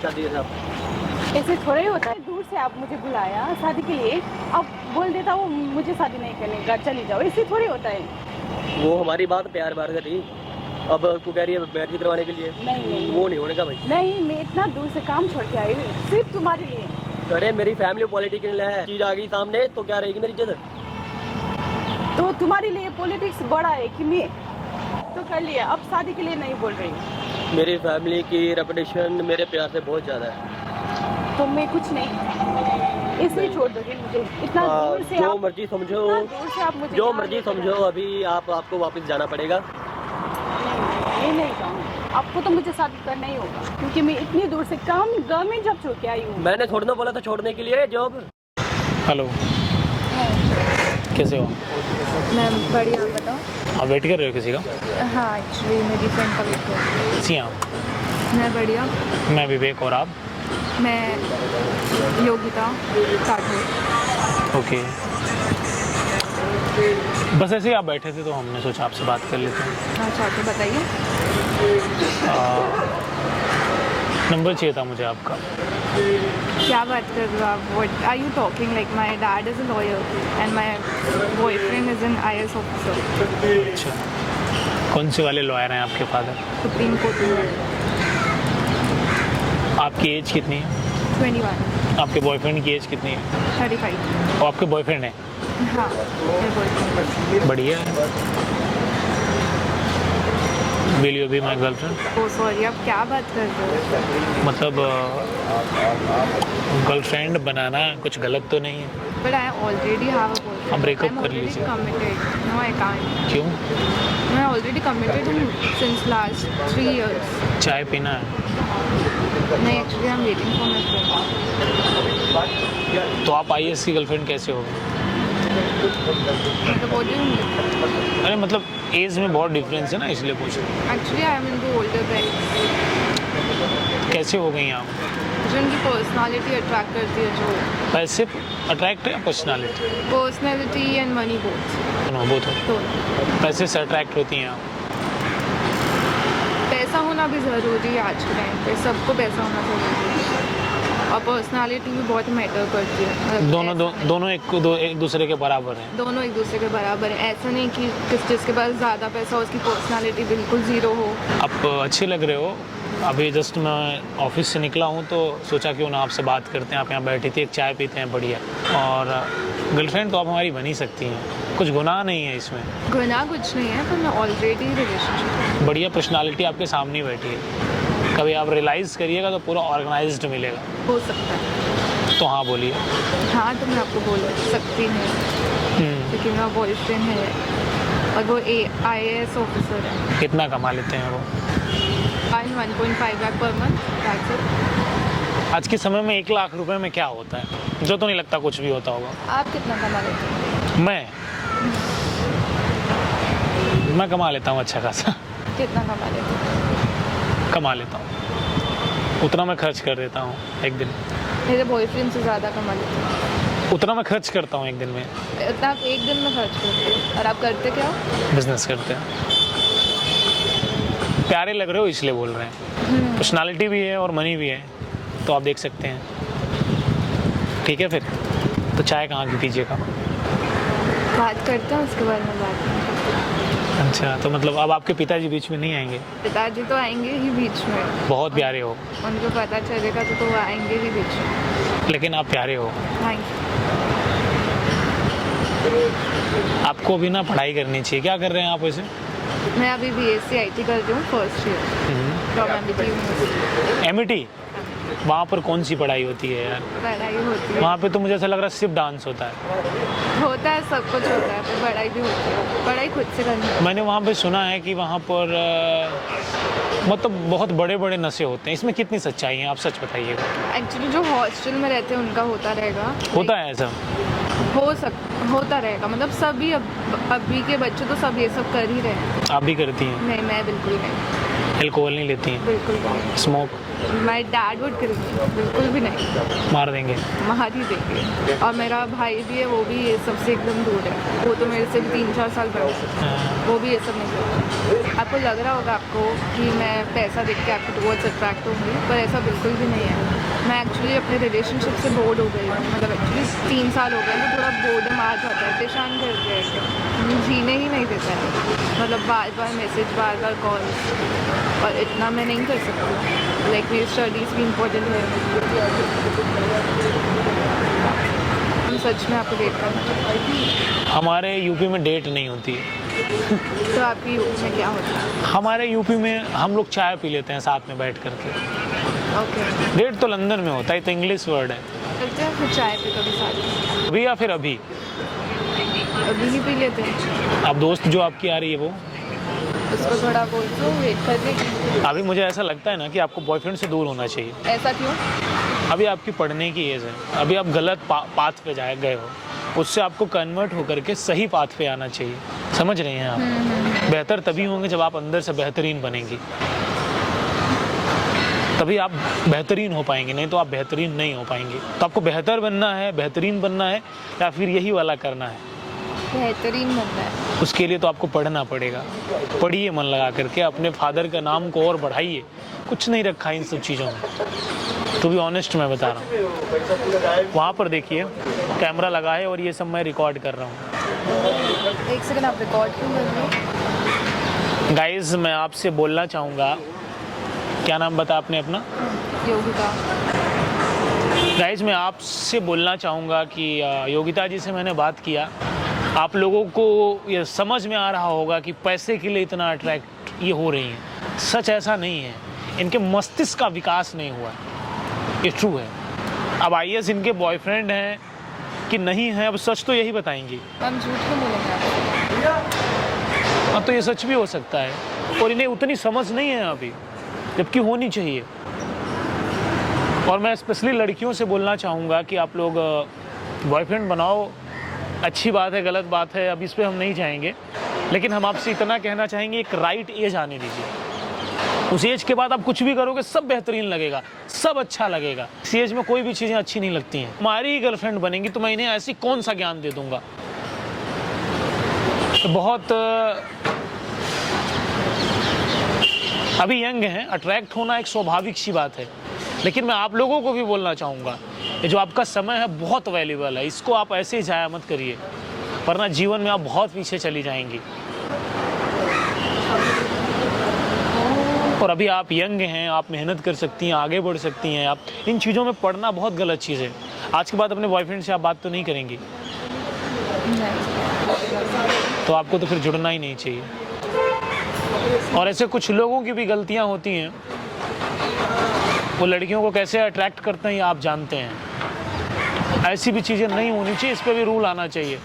शादी के साथ। ऐसे थोड़ा ही होता है। दूर से आप मुझे बुलाया शादी के लिए, अब बोल देता हूँ मुझे शादी नहीं करने का, चली जाओ, ऐसे थोड़ी होता है। वो हमारी बात प्यार बार से थी, अब तू कह रही है मैरिज करवाने के लिए। नहीं वो नहीं होने का भाई। नहीं, मैं इतना दूर से काम छोड़ के आई हूँ सिर्फ तुम्हारे लिए। अरे मेरी फैमिली पॉलिटिकल है, चीज आ गई सामने तो क्या रहेगी मेरी इज्जत। तो तुम्हारे लिए पॉलिटिक्स बड़ा है कि मैं तो कर लिया, अब शादी के लिए नहीं बोल रही हूँ। मेरी फैमिली की रेपुटेशन मेरे प्यार से बहुत ज्यादा है। तो मैं कुछ नहीं, इसलिए छोड़ दोगे मुझे इतना दूर से? जो आप मर्जी समझो, इतना दूर से आप मुझे जो यहाँ मर्जी लेकर समझो, आए। अभी आपको वापस जाना पड़ेगा। मैं नहीं जाऊँगी, आपको तो मुझे शादी करना ही होगा, क्योंकि मैं इतनी दूर से काम गवर्नमेंट जॉब छोड़ के आई हूँ। मैंने थोड़ा ना बोला था छोड़ने के लिए जॉब। हेलो, कैसे हो? मैं बढ़िया, आप बताओ। आप वेट कर रहे हो किसी का? हाँ, एक्चुअली मेरी फ्रेंड का वेट कर रही हूँ। जी आप? मैं बढ़िया। मैं विवेक, और आप? मैं योगिता राठौर। ओके, बस ऐसे ही आप बैठे थे तो हमने सोचा आपसे बात कर लेते हैं। अच्छा, तो बताइए। नंबर चाहिए था मुझे आपका। क्या बात कर रहे हो आप? What are you talking? Like my dad is a lawyer and my boyfriend is an IAS officer. अच्छा, कौन से वाले लॉयर हैं आपके फादर? सुप्रीम कोर्ट में। आपकी एज कितनी है? 21। आपके बॉयफ्रेंड की एज कितनी है? 35। और आपके बॉयफ्रेंड है? हाँ, मेरे बॉयफ्रेंड। बढ़िया है। Will you be my girlfriend? Oh sorry, आप क्या बात कर रहे हो? मतलब गर्लफ्रेंड बनाना कुछ गलत तो नहीं है? But I already have a boyfriend. आप breakup कर लीजिए। कमिटेड। No, I can't. क्यों? मैं ऑलरेडी कमिटेड हूँ सिंस लास्ट 3 years। चाय पीना है? नहीं, actually I am waiting for my friend. तो आप IAS की गर्लफ्रेंड कैसे हो गई? मतलब बोल रही हूँ, अरे मतलब एज में बहुत डिफरेंस है ना, इसलिए पूछ रहा हूँ। Actually I am into older guys. कैसे हो गई आप? जो उनकी पर्सनालिटी अट्रैक्ट करती है, जो पैसे अट्रैक्ट है या personality? Personality and money both. No, both. तो पैसे से अट्रैक्ट होती हैं आप? पैसा होना भी ज़रूरी है आज के टाइम पे, सबको पैसा होना ज़रूरी है, और पर्सनालिटी भी बहुत मैटर करती है। मतलब दोनों एक दूसरे के बराबर हैं? दोनों एक दूसरे के बराबर है। ऐसा नहीं कि जिसके पास ज़्यादा पैसा हो उसकी पर्सनालिटी बिल्कुल ज़ीरो हो। आप अच्छे लग रहे हो। अभी जस्ट मैं ऑफिस से निकला हूँ तो सोचा क्यों ना आपसे बात करते हैं। आप यहाँ बैठी थी, एक चाय पीते हैं, बढ़िया। और गर्लफ्रेंड तो आप हमारी बन ही सकती हैं, कुछ गुनाह नहीं है इसमें। गुनाह कुछ नहीं है, पर मैं ऑलरेडी रिलेशनशिप। बढ़िया पर्सनालिटी आपके सामने ही बैठी है, कभी आप रियलाइज़ करिएगा तो पूरा ऑर्गेनाइज्ड मिलेगा। हो सकता है। तो हाँ बोलिए। हाँ, तो मैं आपको बोल सकती हूँ क्योंकि मेरा बॉयफ्रेंड है और वो IAS ऑफिसर है। कितना कमा लेते हैं वो? 1.5 लाख पर मंथ। आज के समय में 1 लाख रुपए में क्या होता है? जो तो नहीं लगता कुछ भी होता होगा। आप कितना कमा लेते हैं? मैं कमा लेता हूँ अच्छा खासा। कितना कमा लेते हैं? कमा लेता हूँ, उतना मैं खर्च कर देता हूँ एक दिन। मेरे बॉयफ्रेंड से ज़्यादा कमा लेते हैं। उतना मैं खर्च करता हूँ एक दिन में। इतना आप एक दिन में खर्च करते हैं? और आप करते क्या हो? बिजनेस करते हैं। प्यारे लग रहे हो इसलिए बोल रहे हैं। पर्सनालिटी भी है और मनी भी है, तो आप देख सकते हैं। ठीक है, फिर तो चाय कहाँ की पीजिएगा? बात करते हैं, उसके बाद में बात करेंगे। अच्छा, तो मतलब अब आपके पिताजी बीच में नहीं आएंगे? पिताजी तो आएंगे ही बीच में। बहुत प्यारे हो। उनको पता चलेगा तो वो आएंगे ही बीच में। लेकिन आप प्यारे हो। थैंक आपको भी ना पढ़ाई करनी चाहिए। क्या कर रहे हैं आप वैसे? यू। मैं अभी BSc IT कर रही हूँ, first year from MIT university. MIT? वहाँ पर कौन सी पढ़ाई होती है यार? पढ़ाई होती है वहाँ पे तो मुझे ऐसा लग रहा है सिर्फ डांस होता है। सब कुछ होता है, पर पढ़ाई भी होती है। पढ़ाई खुद से करनी है। मैंने वहाँ पे सुना है कि वहाँ पर मतलब बहुत बड़े बड़े नशे होते हैं, इसमें कितनी सच्चाई है? आप सच बताइएगा। एक्चुअली जो हॉस्टल में रहते हैं उनका होता रहेगा। होता है ऐसा? होता रहेगा, मतलब सभी अभी के बच्चे तो सब ये सब कर ही रहे हैं। आप भी करती हैं? नहीं, मैं बिल्कुल नहीं। अल्कोहल नहीं लेती हैं? बिल्कुल भी स्मोक? नहीं। माई डैड वुड किल मी, बिल्कुल भी नहीं, मार देंगे? मार ही देंगे। और मेरा भाई भी है, वो भी ये सबसे एकदम दूर है, वो तो मेरे से 3-4 साल बड़ा है, वो भी ये सब नहीं करता। आपको लग रहा होगा आपको कि मैं पैसा देख के आपको टुवर्ड्स अट्रैक्ट होंगी, पर ऐसा बिल्कुल भी नहीं है। मैं एक्चुअली अपने रिलेशनशिप से बोर्ड हो गई हूँ, मतलब एक्चुअली 3 साल हो गए तो थोड़ा बोर्डम आ जाता है, परेशान कर दिया है, जीने ही नहीं देता है, मतलब बार बार मैसेज, बार बार कॉल, और इतना मैं नहीं कर सकती। लाइक मेरी स्टडीज़ भी इम्पोर्टेंट है। हम सच में आपको डेट करना चाहते हैं। हमारे यूपी में डेट नहीं होती है। तो आपकी यूपी में क्या होता है? हमारे यूपी में हम लोग चाय पी लेते हैं साथ में बैठ करके। ओके, डेट तो लंदन में होता है, तो इंग्लिश वर्ड है। करते हैं फिर चाय पे कभी साथ? अभी या फिर अभी? अभी ही पी लेते हैं। अब दोस्त जो आपकी आ रही है वो? उसको थोड़ा बोल दो वेट करने की। अभी मुझे ऐसा लगता है ना कि आपको बॉयफ्रेंड से दूर होना चाहिए। ऐसा क्यों? अभी आपकी पढ़ने की एज है, अभी आप गलत पाथ पे गए हो, उससे आपको कन्वर्ट होकर के सही पाथ पे आना चाहिए। समझ रहे हैं आप? बेहतर तभी होंगे जब आप अंदर से बेहतरीन बनेंगी, तभी आप बेहतरीन हो पाएंगे, नहीं तो आप बेहतरीन नहीं हो पाएंगे। तो आपको बेहतर बनना है, बेहतरीन बनना है, या फिर यही वाला करना है? बेहतरीन बनना है। उसके लिए तो आपको पढ़ना पड़ेगा। पढ़िए मन लगा करके, अपने फादर का नाम को और बढ़ाइए। कुछ नहीं रखा इन सब चीज़ों में, तो भी ऑनेस्ट मैं बता रहा हूँ। वहाँ पर देखिए कैमरा लगा है और ये सब मैं रिकॉर्ड कर रहा हूँ। एक सेकंड, आप रिकॉर्ड क्यों कर रहे हो? गाइज मैं आपसे बोलना चाहूँगा, क्या नाम बता आपने अपना? योगिता। गाइज मैं आपसे बोलना चाहूँगा कि योगिता जी से मैंने बात किया, आप लोगों को ये समझ में आ रहा होगा कि पैसे के लिए इतना अट्रैक्ट ये हो रही हैं। सच ऐसा नहीं है, इनके मस्तिष्क का विकास नहीं हुआ है, ये ट्रू है। अब आईएएस इनके बॉयफ्रेंड हैं कि नहीं है, अब सच तो यही बताएंगी। हम झूठ क्यों बोलेंगे आपसे? हाँ, तो ये सच भी हो सकता है, और इन्हें उतनी समझ नहीं है अभी, जबकि होनी चाहिए। और मैं स्पेशली लड़कियों से बोलना चाहूँगा कि आप लोग बॉयफ्रेंड बनाओ, अच्छी बात है, गलत बात है, अब इस पर हम नहीं जाएंगे, लेकिन हम आपसे इतना कहना चाहेंगे, एक राइट एज आने दीजिए। उस एज के बाद आप कुछ भी करोगे सब बेहतरीन लगेगा, सब अच्छा लगेगा। इस एज में कोई भी चीज़ें अच्छी नहीं लगती हैं। हमारी ही गर्लफ्रेंड बनेंगी तो मैं इन्हें ऐसी कौन सा ज्ञान दे दूंगा? तो बहुत अभी यंग हैं, अट्रैक्ट होना एक स्वाभाविक सी बात है, लेकिन मैं आप लोगों को भी बोलना चाहूँगा, ये जो आपका समय है बहुत वैल्यूबल है, इसको आप ऐसे ही जाया मत करिए, वरना जीवन में आप बहुत पीछे चली जाएंगी। और अभी आप यंग हैं, आप मेहनत कर सकती हैं, आगे बढ़ सकती हैं। आप इन चीज़ों में पढ़ना बहुत गलत चीज़ है। आज के बाद अपने बॉयफ्रेंड से आप बात तो नहीं करेंगी, तो आपको तो फिर जुड़ना ही नहीं चाहिए। और ऐसे कुछ लोगों की भी गलतियां होती हैं, वो लड़कियों को कैसे अट्रैक्ट करते हैं ये आप जानते हैं। ऐसी भी चीज़ें नहीं होनी चाहिए, इस पर भी रूल आना चाहिए।